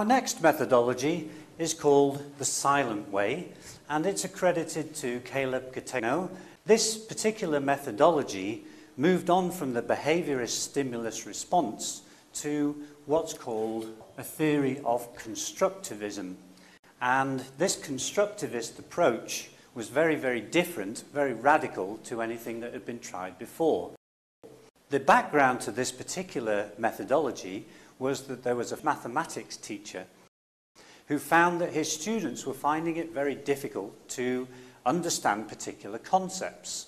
Our next methodology is called the silent way, and it's accredited to Caleb Gattegno. This particular methodology moved on from the behaviourist stimulus response to what's called a theory of constructivism. And this constructivist approach was very, very different, very radical to anything that had been tried before. The background to this particular methodology was that there was a mathematics teacher who found that his students were finding it very difficult to understand particular concepts.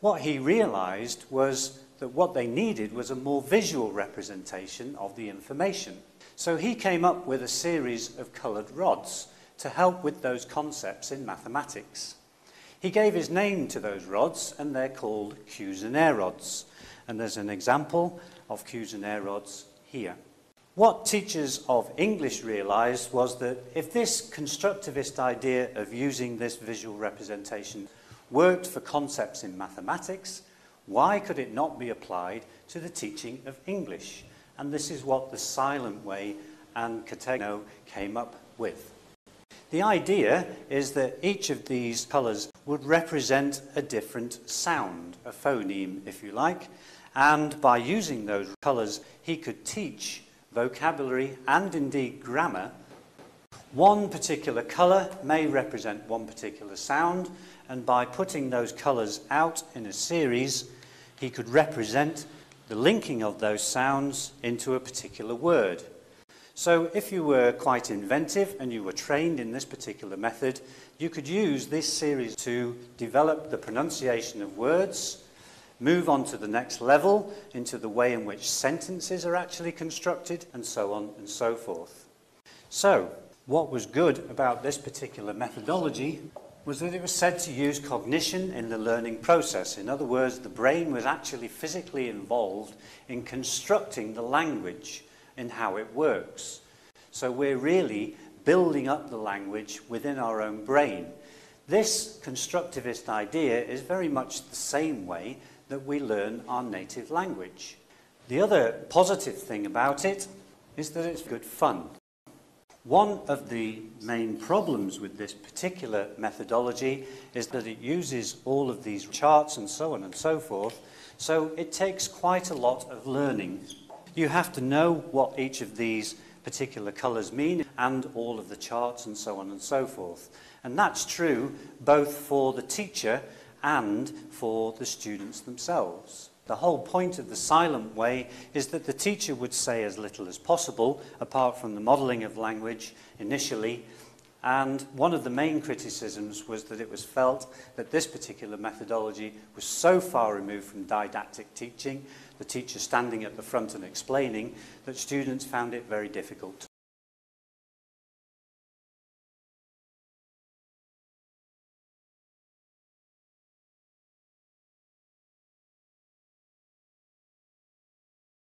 What he realized was that what they needed was a more visual representation of the information. So he came up with a series of coloured rods to help with those concepts in mathematics. He gave his name to those rods, and they're called Cuisenaire rods. And there's an example of Cuisenaire rods here. What teachers of English realised was that if this constructivist idea of using this visual representation worked for concepts in mathematics, why could it not be applied to the teaching of English? And this is what the silent way and Gattegno came up with. The idea is that each of these colours would represent a different sound, a phoneme if you like, and by using those colours he could teach vocabulary and indeed grammar. One particular colour may represent one particular sound, and by putting those colours out in a series he could represent the linking of those sounds into a particular word. So if you were quite inventive and you were trained in this particular method, you could use this series to develop the pronunciation of words, move on to the next level into the way in which sentences are actually constructed, and so on and so forth. So what was good about this particular methodology was that it was said to use cognition in the learning process. In other words, the brain was actually physically involved in constructing the language in how it works. So we're really building up the language within our own brain. This constructivist idea is very much the same way that we learn our native language. The other positive thing about it is that it's good fun. One of the main problems with this particular methodology is that it uses all of these charts and so on and so forth, so it takes quite a lot of learning. You have to know what each of these particular colours mean and all of the charts and so on and so forth. And that's true both for the teacher and for the students themselves. The whole point of the silent way is that the teacher would say as little as possible, apart from the modelling of language initially, and one of the main criticisms was that it was felt that this particular methodology was so far removed from didactic teaching, the teacher standing at the front and explaining, that students found it very difficult